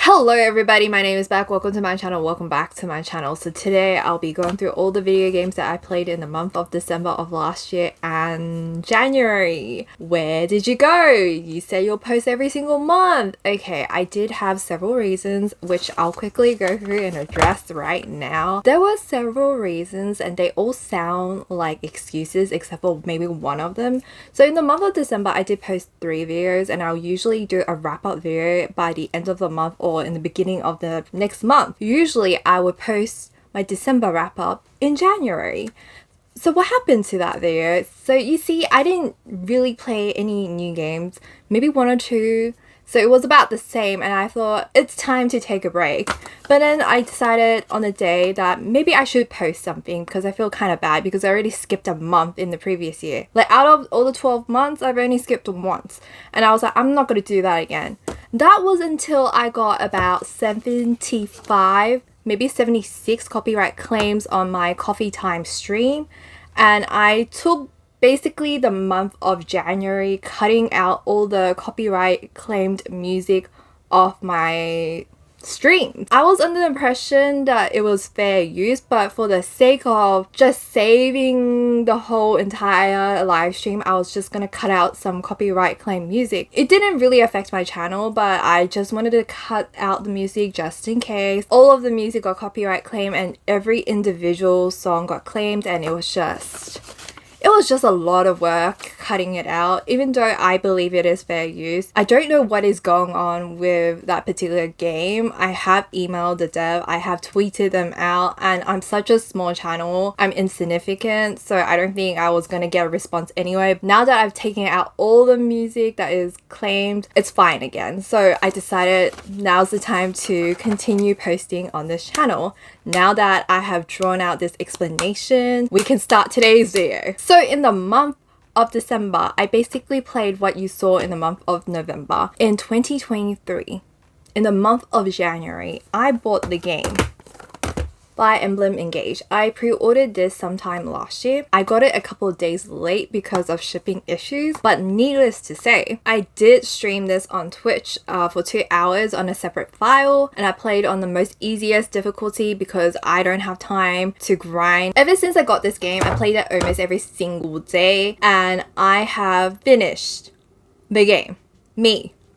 Hello everybody, my name is Beck. Welcome to my channel. Welcome back to my channel. So today I'll be going through all the video games that I played in the month of December of last year and January. Where did you go? You say you'll post every single month. Okay, I did have several reasons which I'll quickly go through and address right now. There were several reasons and they all sound like excuses except for maybe one of them. So in the month of December I did post 3 videos and I'll usually do a wrap-up video by the end of the month or in the beginning of the next month. Usually I would post my December wrap up in January. So what happened to that video? So you see, I didn't really play any new games, maybe 1 or 2. So it was about the same and I thought it's time to take a break. But then I decided on the day that maybe I should post something because I feel kind of bad because I already skipped a month in the previous year. Like out of all the 12 months, I've only skipped once. And I was like, I'm not going to do that again. That was until I got about 75, maybe 76 copyright claims on my coffee time stream. And I took basically the month of January cutting out all the copyright claimed music off my stream. I was under the impression that it was fair use, but for the sake of just saving the whole entire live stream, I was just gonna cut out some copyright claim music. It didn't really affect my channel, but I just wanted to cut out the music just in case. All of the music got copyright claim and every individual song got claimed, and it was just a lot of work cutting it out, even though I believe it is fair use. I don't know what is going on with that particular game. I have emailed the dev, I have tweeted them out, and I'm such a small channel. I'm insignificant, so I don't think I was gonna get a response anyway. Now that I've taken out all the music that is claimed, it's fine again. So I decided now's the time to continue posting on this channel. Now that I have drawn out this explanation, we can start today's video. So in the month of December, I basically played what you saw in the month of November. In 2023, in the month of January, I bought the game by Emblem Engage. I pre-ordered this sometime last year. I got it a couple of days late because of shipping issues, but needless to say, I did stream this on Twitch for 2 hours on a separate file, and I played on the most easiest difficulty because I don't have time to grind. Ever since I got this game, I played it almost every single day, and I have finished the game.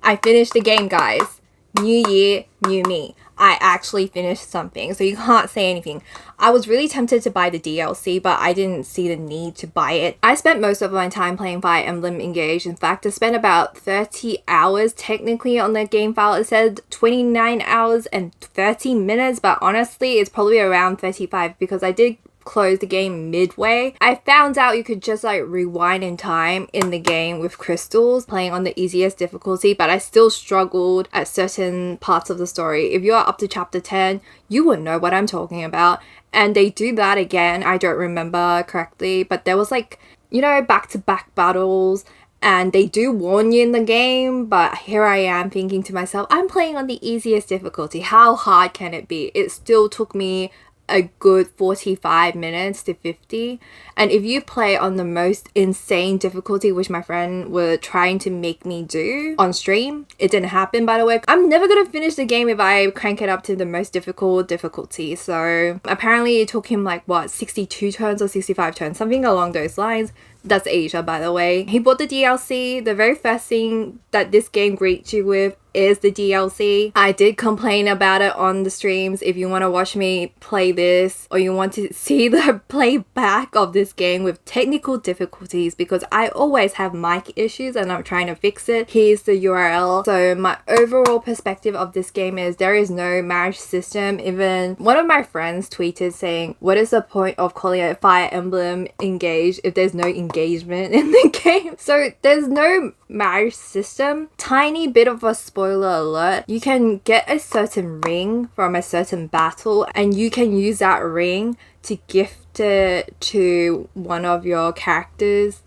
I finished the game, guys. New year, new me. I actually finished something, so you can't say anything. I was really tempted to buy the DLC, but I didn't see the need to buy it. I spent most of my time playing Fire Emblem Engage. In fact, I spent about 30 hours technically on the game file. It said 29 hours and 30 minutes, but honestly, it's probably around 35 because I did close the game midway. I found out you could just like rewind in time in the game with crystals, playing on the easiest difficulty, but I still struggled at certain parts of the story. If you are up to chapter 10, you would know what I'm talking about. And they do that again. I don't remember correctly, but there was like, you know, back-to-back battles, and they do warn you in the game, but here I am thinking to myself, I'm playing on the easiest difficulty. How hard can it be? It still took me a good 45 minutes to 50. And if you play on the most insane difficulty, which my friend were trying to make me do on stream, it didn't happen, by the way. I'm never gonna finish the game if I crank it up to the most difficult difficulty. So apparently it took him like what, 62 turns or 65 turns, something along those lines. That's Asia, by the way. He bought the DLC. The very first thing that this game greets you with is the DLC. I did complain about it on the streams. If you want to watch me play this, or you want to see the playback of this game with technical difficulties, because I always have mic issues and I'm trying to fix it, here's the URL. So my overall perspective of this game is there is no marriage system. Even one of my friends tweeted saying, what is the point of calling it Fire Emblem Engage if there's no engagement in the game? So there's no marriage system. Tiny bit of a spoiler alert, you can get a certain ring from a certain battle and you can use that ring to gift it to one of your characters,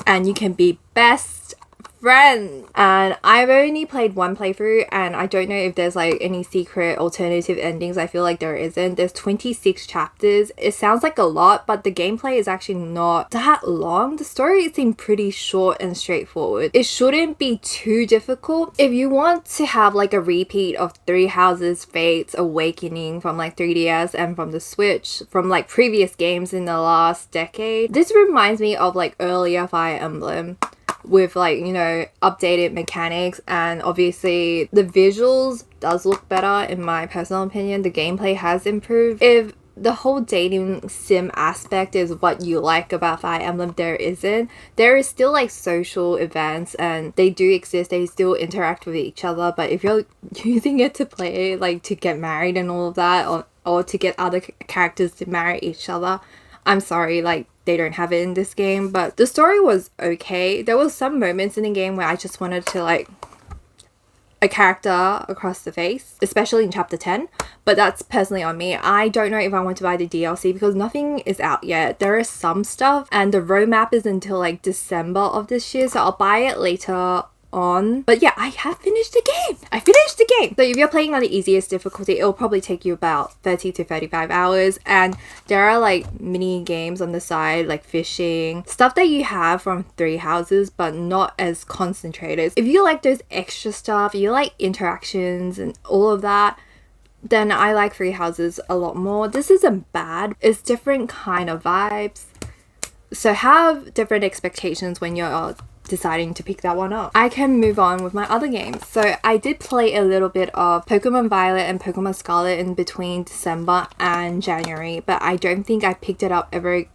and you can be best friends. And I've only played one playthrough and I don't know if there's like any secret alternative endings. I feel like there isn't. There's 26 chapters. It sounds like a lot, but the gameplay is actually not that long. The story seemed pretty short and straightforward. It shouldn't be too difficult. If you want to have like a repeat of Three Houses, Fates, Awakening from like 3DS and from the Switch, from like previous games in the last decade, this reminds me of like earlier Fire Emblem with like, you know, updated mechanics, and obviously the visuals does look better in my personal opinion. The gameplay has improved. If the whole dating sim aspect is what you like about Fire Emblem, there isn't. There is still like social events and they do exist. They still interact with each other, but if you're using it to play, like to get married and all of that, or to get other characters to marry each other, I'm sorry, like they don't have it in this game. But the story was okay. There was some moments in the game where I just wanted to like a character across the face, especially in chapter 10, but that's personally on me. I don't know if I want to buy the DLC because nothing is out yet. There is some stuff and the roadmap is until like December of this year, so I'll buy it later on. But yeah, I have finished the game. I finished the game. So if you're playing on the easiest difficulty, it'll probably take you about 30 to 35 hours, and there are like mini games on the side like fishing, stuff that you have from Three Houses but not as concentrated. If you like those extra stuff, you like interactions and all of that, then I like Three Houses a lot more. This isn't bad. It's different kind of vibes, so have different expectations when you're deciding to pick that one up. I can move on with my other games. So I did play a little bit of Pokemon Violet and Pokemon Scarlet in between December and January, but I don't think I picked it up ever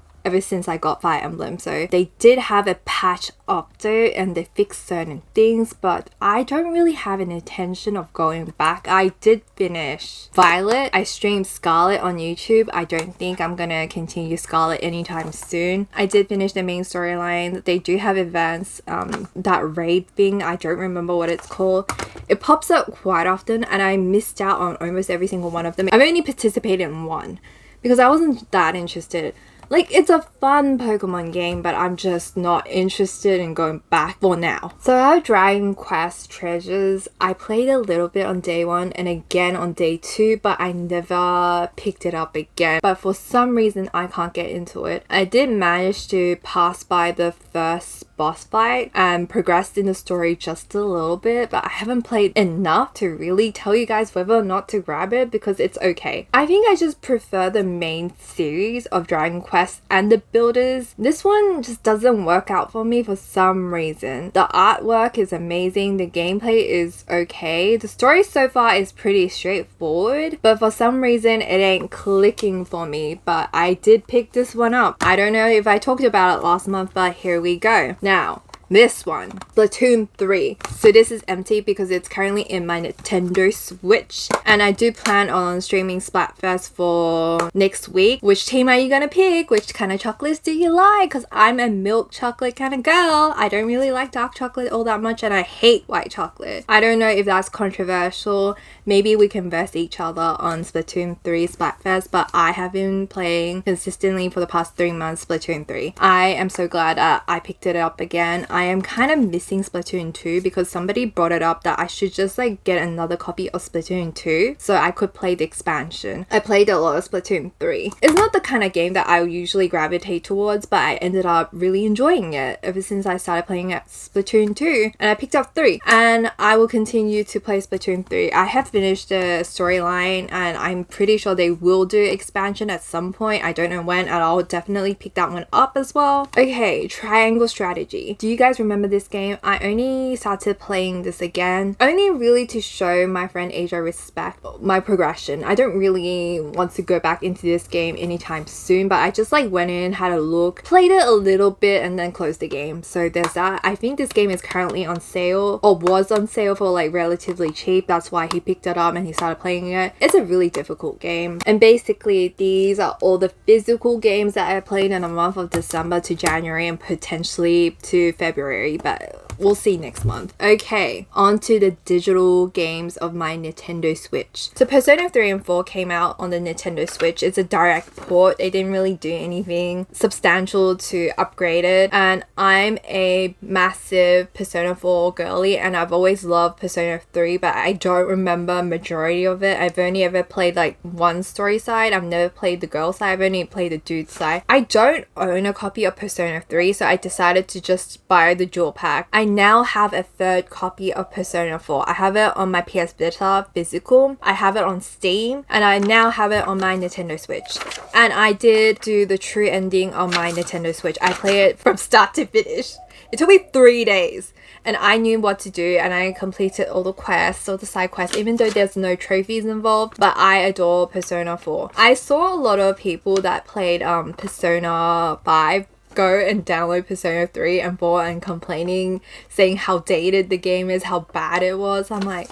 since I got Fire Emblem. So they did have a patch update and they fixed certain things, but I don't really have an intention of going back. I did finish Violet. I streamed Scarlet on YouTube. I don't think I'm gonna continue Scarlet anytime soon. I did finish the main storyline. They do have events, that raid thing, I don't remember what it's called. It pops up quite often and I missed out on almost every single one of them. I've only participated in one because I wasn't that interested. Like, it's a fun Pokemon game, but I'm just not interested in going back for now. So I have Dragon Quest Treasures. I played a little bit on day 1 and again on day 2, but I never picked it up again. But for some reason, I can't get into it. I did manage to pass by the first boss fight and progressed in the story just a little bit, but I haven't played enough to really tell you guys whether or not to grab it because it's okay. I think I just prefer the main series of Dragon Quest and the builders. This one just doesn't work out for me for some reason. The artwork is amazing, the gameplay is okay, the story so far is pretty straightforward, but for some reason it ain't clicking for me. But I did pick this one up. I don't know if I talked about it last month, but here we go. Now, this one, Splatoon 3. So this is empty because it's currently in my Nintendo Switch, and I do plan on streaming Splatfest for next week. Which team are you gonna pick? Which kind of chocolates do you like? Because I'm a milk chocolate kind of girl. I don't really like dark chocolate all that much, and I hate white chocolate. I don't know if that's controversial. Maybe we can verse each other on Splatoon 3 Splatfest, but I have been playing consistently for the past 3 months Splatoon 3. I am so glad I picked it up again. I am kind of missing Splatoon 2 because somebody brought it up that I should just like get another copy of Splatoon 2 so I could play the expansion. I played a lot of Splatoon 3. It's not the kind of game that I usually gravitate towards, but I ended up really enjoying it ever since I started playing at Splatoon 2, and I picked up 3, and I will continue to play Splatoon 3. I have finished the storyline and I'm pretty sure they will do expansion at some point. I don't know when, and I'll definitely pick that one up as well. Okay, Triangle Strategy. Do you guys remember this game? I only started playing this again only really to show my friend Asia respect my progression. I don't really want to go back into this game anytime soon, but I just like went in, had a look, played it a little bit, and then closed the game. So there's that. I think this game is currently on sale, or was on sale for like relatively cheap. That's why he picked it up and he started playing it. It's a really difficult game, and basically these are all the physical games that I played in the month of December to January and potentially to February, but we'll see next month. Okay, on to the digital games of my Nintendo Switch. So Persona 3 and 4 came out on the Nintendo Switch. It's a direct port. They didn't really do anything substantial to upgrade it. And I'm a massive Persona 4 girly, and I've always loved Persona 3, but I don't remember majority of it. I've only ever played like one story side. I've never played the girl side. I've only played the dude side. I don't own a copy of Persona 3, so I decided to just buy the dual pack. I now have a third copy of Persona 4. I have it on my PS Vita physical, I have it on Steam, and I now have it on my Nintendo Switch. And I did do the true ending on my Nintendo Switch. I played it from start to finish. It took me 3 days, and I knew what to do, and I completed all the quests, all the side quests, even though there's no trophies involved. But I adore Persona 4. I saw a lot of people that played Persona 5 go and download Persona 3 and 4 and complaining, saying how dated the game is, how bad it was. I'm like,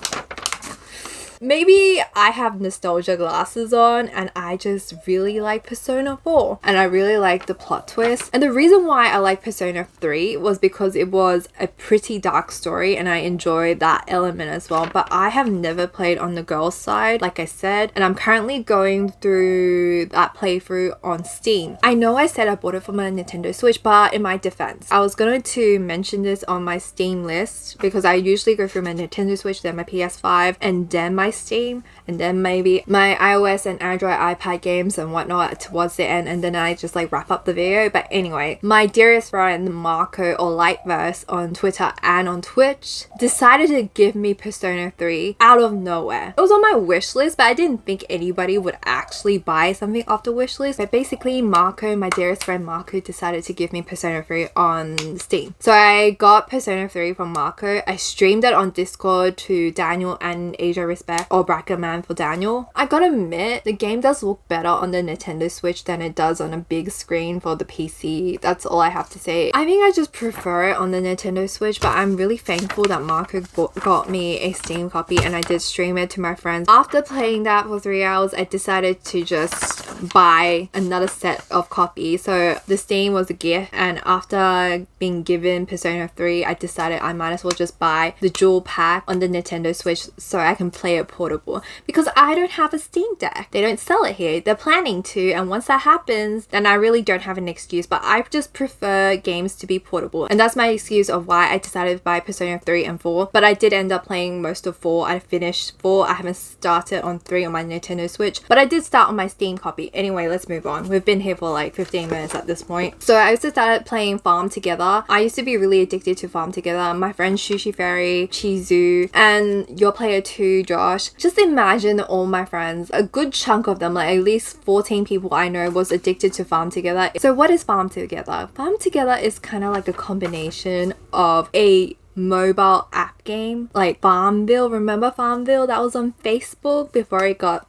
maybe I have nostalgia glasses on and I just really like Persona 4 and I really like the plot twist. And the reason why I like Persona 3 was because it was a pretty dark story and I enjoyed that element as well. But I have never played on the girls side, like I said, and I'm currently going through that playthrough on Steam. I know I said I bought it for my Nintendo Switch, but in my defense, I was going to mention this on my Steam list because I usually go through my Nintendo Switch, then my PS5, and then my Steam, and then maybe my iOS and Android iPad games and whatnot towards the end, and then I just like wrap up the video. But anyway, my dearest friend Marco, or Lightverse on Twitter and on Twitch, decided to give me Persona 3 out of nowhere. It was on my wish list, but I didn't think anybody would actually buy something off the wish list. But basically Marco, my dearest friend Marco, decided to give me Persona 3 on Steam. So I got Persona 3 from Marco. I streamed it on Discord to Daniel and Asia Respect, or bracket man for Daniel. I gotta admit, the game does look better on the Nintendo Switch than it does on a big screen for the PC. That's all I have to say. I think I just prefer it on the Nintendo Switch, but I'm really thankful that Marco got me a Steam copy and I did stream it to my friends. After playing that for 3 hours, I decided to just buy another set of copies. So the Steam was a gift, and after being given Persona 3, I decided I might as well just buy the dual pack on the Nintendo Switch so I can play it portable, because I don't have a Steam Deck. They don't sell it here. They're planning to, and once that happens, then I really don't have an excuse. But I just prefer games to be portable, and that's my excuse of why I decided to buy Persona 3 and 4. But I did end up playing most of 4. I finished 4. I haven't started on 3 on my Nintendo Switch, but I did start on my Steam copy. Anyway, let's move on. We've been here for like 15 minutes at this point. So I also started playing Farm Together. I used to be really addicted to Farm Together. My friends Sushi Fairy, Chizu, and your player 2, Josh. Just imagine all my friends, a good chunk of them, like at least 14 people I know, was addicted to Farm Together. So what is Farm Together? Farm Together is kind of like a combination of a mobile app game like Farmville. Remember Farmville? That was on Facebook before it got...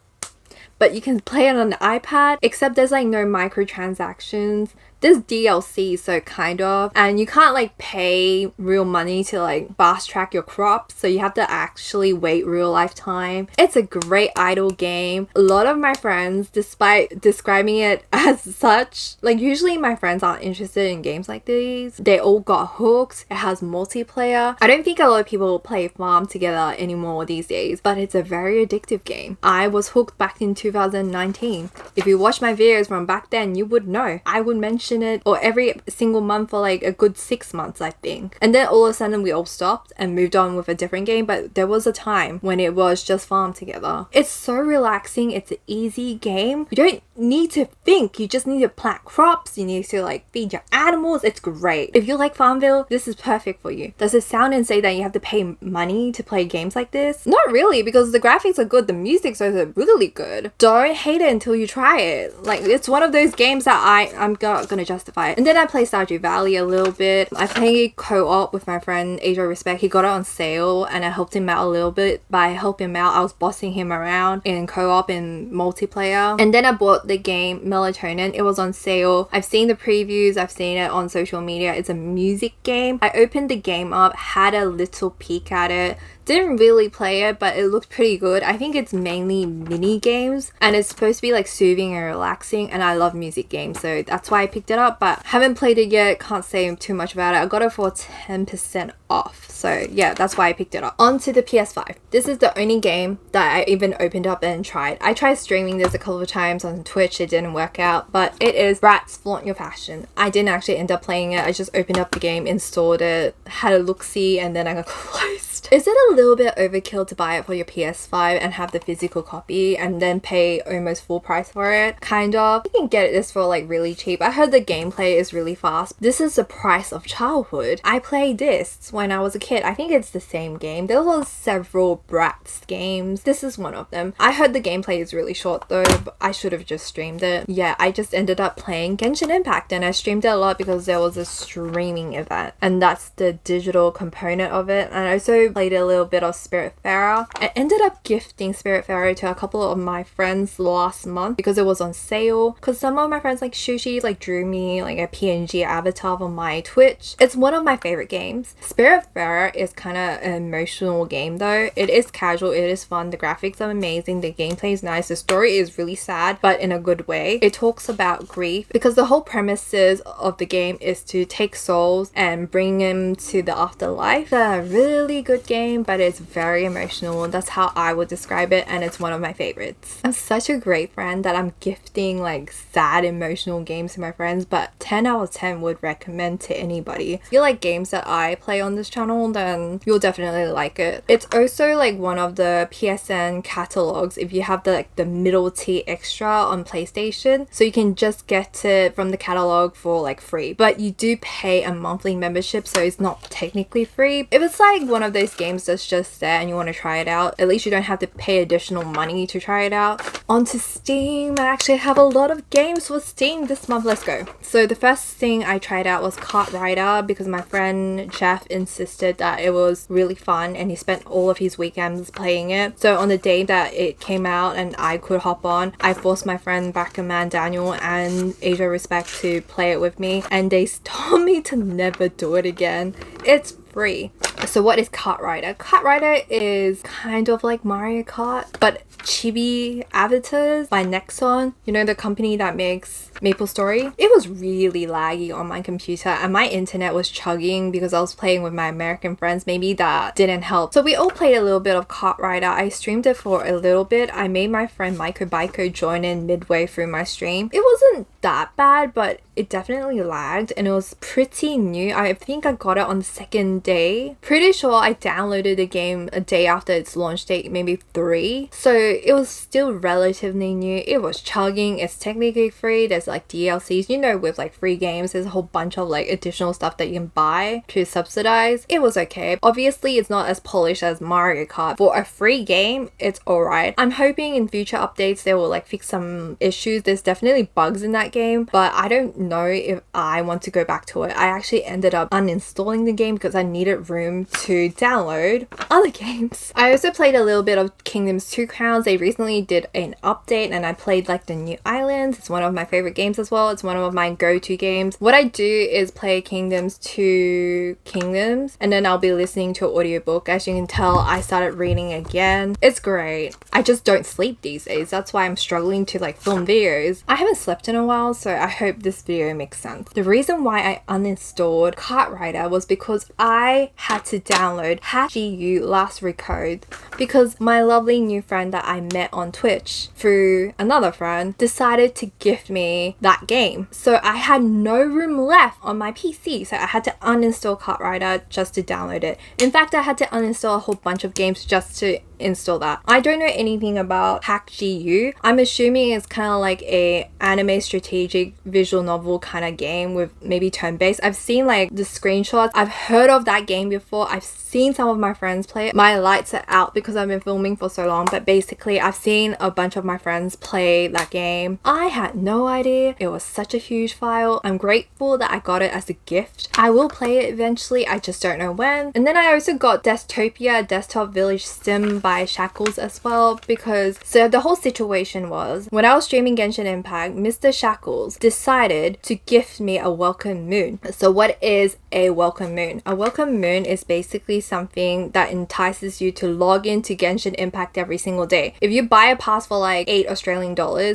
But you can play it on the iPad, except there's like no microtransactions. There's DLC, so kind of, and you can't like pay real money to like fast track your crops, so you have to actually wait real life time. It's a great idle game. A lot of my friends, despite describing it as such, like usually my friends aren't interested in games like these, they all got hooked. It has multiplayer. I don't think a lot of people play Farm Together anymore these days, but it's a very addictive game. I was hooked back in 2019. If you watch my videos from back then, you would know. I would mention it or every single month for like a good 6 months, I think. And then all of a sudden we all stopped and moved on with a different game, but there was a time when it was just Farm Together. It's so relaxing. It's an easy game. You don't need to think. You just need to plant crops. You need to like feed your animals. It's great. If you like Farmville, this is perfect for you. Does it sound and say that you have to pay money to play games like this? Not really, because the graphics are good. The music's also really good. Don't hate it until you try it. Like, it's one of those games that I'm gonna justify it. And then I play Stardew Valley a little bit. I played co-op with my friend Asia Respect. He got it on sale and I helped him out a little bit. By helping him out, I was bossing him around in co-op and multiplayer. And then I bought the game Melatonin. It was on sale. I've seen the previews. I've seen it on social media. It's a music game. I opened the game up, had a little peek at it. Didn't really play it, but it looked pretty good. I think it's mainly mini games and it's supposed to be like soothing and relaxing, and I love music games, so that's why I picked it up, but haven't played it yet, can't say too much about it. I got it for 10% off, so yeah, that's why I picked it up. On to the PS5. This is the only game that I even opened up and tried. I tried streaming this a couple of times on Twitch, it didn't work out, but it is Bratz Flaunt Your Fashion. I didn't actually end up playing it. I just opened up the game, installed it, had a look-see, and then I got closed. Is it a little bit overkill to buy it for your PS5 and have the physical copy and then pay almost full price for it? Kind of. You can get this for like really cheap. I heard the gameplay is really fast. This is the price of childhood. I played this when I was a kid. I think it's the same game. There were several Bratz games. This is one of them. I heard the gameplay is really short though, but I should have just streamed it. Yeah, I just ended up playing Genshin Impact and I streamed it a lot because there was a streaming event and that's the digital component of it. And I also played a little bit of Spiritfarer. I ended up gifting Spiritfarer to a couple of my friends last month because it was on sale, because some of my friends like Shushi like drew me like a PNG avatar on my Twitch. It's one of my favorite games. Spiritfarer is kind of an emotional game though. It is casual, it is fun, the graphics are amazing, the gameplay is nice, the story is really sad but in a good way. It talks about grief because the whole premises of the game is to take souls and bring them to the afterlife. It's a really good game, but it's very emotional. That's how I would describe it, and it's one of my favorites. I'm such a great friend that I'm gifting like sad emotional games to my friends, but 10 out of 10 would recommend to anybody. If you like games that I play on this channel, then you'll definitely like it. It's also like one of the PSN catalogs if you have the middle tier extra on PlayStation, so you can just get it from the catalog for like free, but you do pay a monthly membership, so it's not technically free. If it's like one of those games that's just there and you want to try it out, at least you don't have to pay additional money to try it out. Onto Steam. I actually have a lot of games for Steam this month. Let's go. So the first thing I tried out was Kart Rider because my friend Jeff insisted that it was really fun and he spent all of his weekends playing it. So on the day that it came out and I could hop on, I forced my friend Backerman Daniel and Asia Respect to play it with me, and they told me to never do it again. It's free. So what is Kart Rider? Kart Rider is kind of like Mario Kart, but chibi avatars by Nexon, you know, the company that makes MapleStory. It was really laggy on my computer and my internet was chugging because I was playing with my American friends. Maybe that didn't help. So we all played a little bit of Kart Rider. I streamed it for a little bit. I made my friend Maiko Baiko join in midway through my stream. It wasn't that bad, but it definitely lagged and it was pretty new. I think I got it on the second day. Pretty sure I downloaded the game a day after its launch date, maybe 3. So it was still relatively new. It was chugging. It's technically free. There's like DLCs, you know, with like free games there's a whole bunch of like additional stuff that you can buy to subsidize. It was okay. Obviously it's not as polished as Mario Kart. For a free game, it's alright. I'm hoping in future updates they will like fix some issues. There's definitely bugs in that game, but I don't know if I want to go back to it. I actually ended up uninstalling the game because I needed room to download other games. I also played a little bit of Kingdoms 2 Crowns. They recently did an update and I played like the new islands. It's one of my favorite games as well. It's one of my go-to games. What I do is play Kingdoms 2 Kingdoms and then I'll be listening to an audiobook. As you can tell, I started reading again. It's great. I just don't sleep these days. That's why I'm struggling to like film videos. I haven't slept in a while, so I hope this video makes sense. The reason why I uninstalled Kart Rider was because I had to download #GU last recode because my lovely new friend that I met on Twitch through another friend decided to gift me that game. So I had no room left on my PC, so I had to uninstall Kart Rider just to download it. In fact, I had to uninstall a whole bunch of games just to install that. I don't know anything about #GU. I'm assuming it's kind of like a anime strategic visual novel kind of game with maybe turn-based. I've seen like the screenshots. I've heard of that game before. I've seen some of my friends play it. My lights are out because I've been filming for so long, but basically I've seen a bunch of my friends play that game. I had no idea it was such a huge file. I'm grateful that I got it as a gift. I will play it eventually, I just don't know when. And then I also got Destopia, Desktop Village Sim by buy shackles as well, because so the whole situation was when I was streaming Genshin Impact, Mr. Shackles decided to gift me a welcome moon. So what is a welcome moon? A welcome moon is basically something that entices you to log into Genshin Impact every single day. If you buy a pass for like $8 Australian,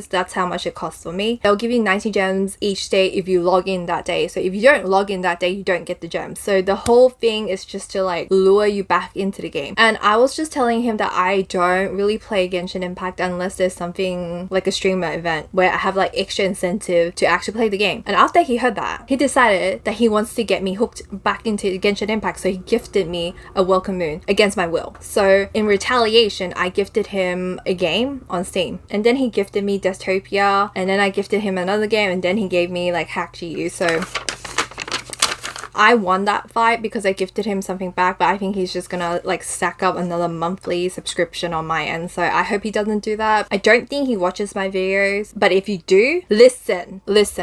that's how much it costs for me. They'll give you 90 gems each day if you log in that day. So if you don't log in that day, you don't get the gems. So the whole thing is just to like lure you back into the game. And I was just telling him that I don't really play Genshin Impact unless there's something like a streamer event where I have like extra incentive to actually play the game. And after he heard that, he decided that he wants to get me hooked back into Genshin Impact, so he gifted me a welcome moon against my will. So in retaliation, I gifted him a game on Steam, and then he gifted me Dystopia, and then I gifted him another game, and then he gave me like Hack GU. So I won that fight because I gifted him something back, but I think he's just gonna like stack up another monthly subscription on my end, so I hope he doesn't do that. I don't think he watches my videos, but if you do, listen,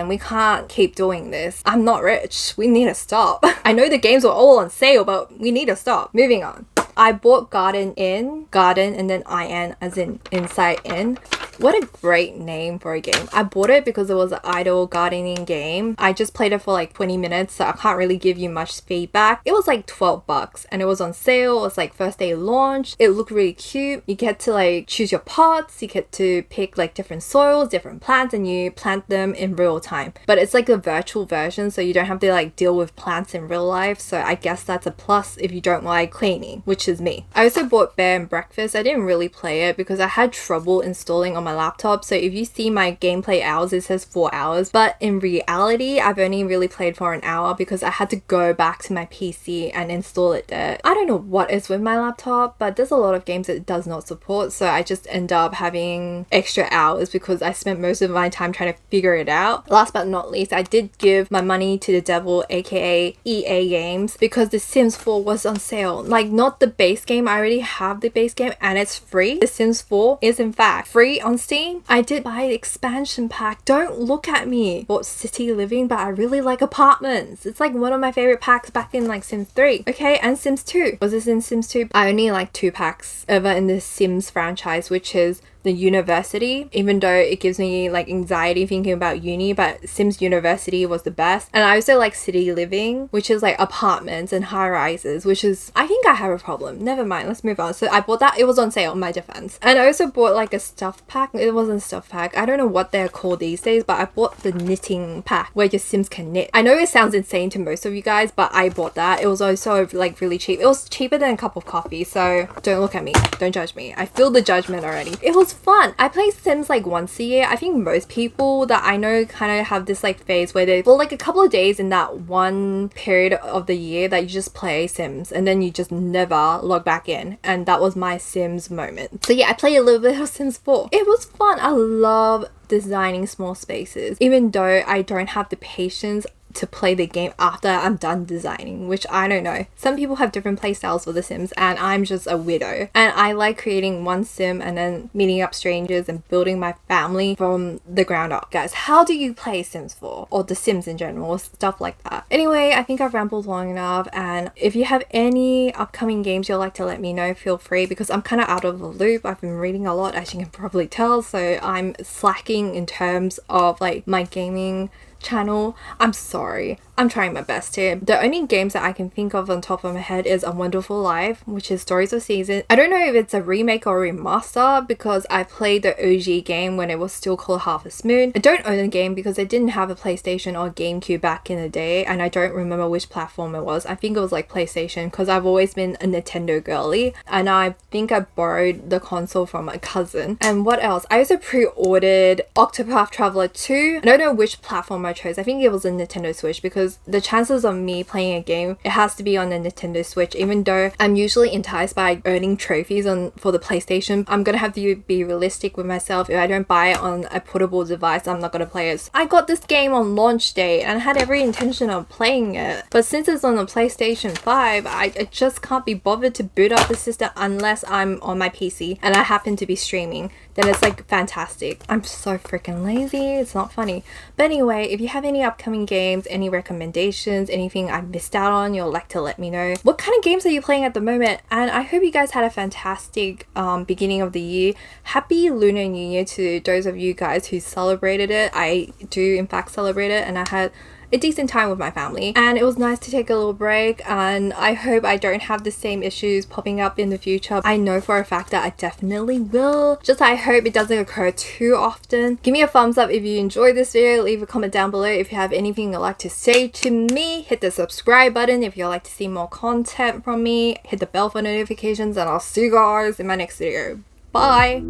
we can't keep doing this. I'm not rich. We need to stop. I know the games were all on sale, but we need to stop. Moving on. I bought Garden, and then IN as in inside in. What a great name for a game. I bought it because it was an idle gardening game. I just played it for like 20 minutes, so I can't really give you much feedback. It was like 12 bucks and it was on sale. It was like first day launch. It looked really cute. You get to like choose your pots. You get to pick like different soils, different plants, and you plant them in real time. But it's like a virtual version, so you don't have to like deal with plants in real life. So I guess that's a plus if you don't like cleaning, which is me. I also bought Bear and Breakfast. I didn't really play it because I had trouble installing on my laptop, so if you see my gameplay hours, it says 4 hours, but in reality I've only really played for an hour because I had to go back to my PC and install it there. I don't know what is with my laptop, but there's a lot of games that it does not support, so I just end up having extra hours because I spent most of my time trying to figure it out. Last but not least, I did give my money to the devil, aka EA Games, because The Sims 4 was on sale. Like, not the base game, I already have the base game and it's free. The Sims 4 is in fact free on Steam. I did buy the expansion pack. Don't look at me. Bought City Living, but I really like Apartments. It's like one of my favorite packs back in like Sims 3. Okay, and Sims 2. Was this in Sims 2? I only like 2 packs ever in the Sims franchise, which is the University, even though it gives me like anxiety thinking about uni, but Sims University was the best. And I also like City Living, which is like apartments and high rises, which is, I think I have a problem. Never mind, let's move on. So I bought that. It was on sale in my defense. And I also bought like a stuff pack. It wasn't a stuff pack. I don't know what they're called these days, but I bought the knitting pack where your Sims can knit. I know it sounds insane to most of you guys, but I bought that. It was also like really cheap. It was cheaper than a cup of coffee, so don't look at me. Don't judge me. I feel the judgment already. It was fun. I play Sims like once a year. I think most people that I know kind of have this like phase where they, for like a couple of days in that one period of the year that you just play Sims and then you just never log back in. And that was my Sims moment. So yeah, I played a little bit of Sims 4. It was fun. I love designing small spaces, even though I don't have the patience to play the game after I'm done designing, which I don't know. Some people have different play styles for The Sims and I'm just a weirdo. And I like creating one sim and then meeting up strangers and building my family from the ground up. Guys, how do you play Sims 4 or The Sims in general or stuff like that? Anyway, I think I've rambled long enough, and if you have any upcoming games you'd like to let me know, feel free, because I'm kind of out of the loop. I've been reading a lot, as you can probably tell, so I'm slacking in terms of like my gaming channel. I'm sorry. I'm trying my best here. The only games that I can think of on top of my head is A Wonderful Life, which is Stories of Season. I don't know if it's a remake or a remaster because I played the OG game when it was still called Harvest Moon. I don't own the game because I didn't have a PlayStation or GameCube back in the day, and I don't remember which platform it was. I think it was like PlayStation because I've always been a Nintendo girly, and I think I borrowed the console from my cousin. And what else? I also pre-ordered Octopath Traveler 2. I don't know which platform I chose. I think it was a Nintendo Switch because the chances of me playing a game, it has to be on the Nintendo Switch. Even though I'm usually enticed by earning trophies for the PlayStation, I'm gonna have to be realistic with myself. If I don't buy it on a portable device, I'm not gonna play it. I got this game on launch day and I had every intention of playing it, but since it's on the PlayStation 5, I just can't be bothered to boot up the system unless I'm on my PC and I happen to be streaming. Then it's like fantastic. I'm so freaking lazy. It's not funny. But anyway, If you have any upcoming games, any recommendations, anything I missed out on, you'll like to let me know. What kind of games are you playing at the moment? And I hope you guys had a fantastic beginning of the year. Happy Lunar New Year to those of you guys who celebrated it. I do in fact celebrate it, and I had a decent time with my family, and it was nice to take a little break, and I hope I don't have the same issues popping up in the future. I know for a fact that I definitely will, just I hope it doesn't occur too often. Give me a thumbs up if you enjoyed this video, leave a comment down below if you have anything you'd like to say to me, hit the subscribe button if you'd like to see more content from me, hit the bell for notifications, and I'll see you guys in my next video. Bye!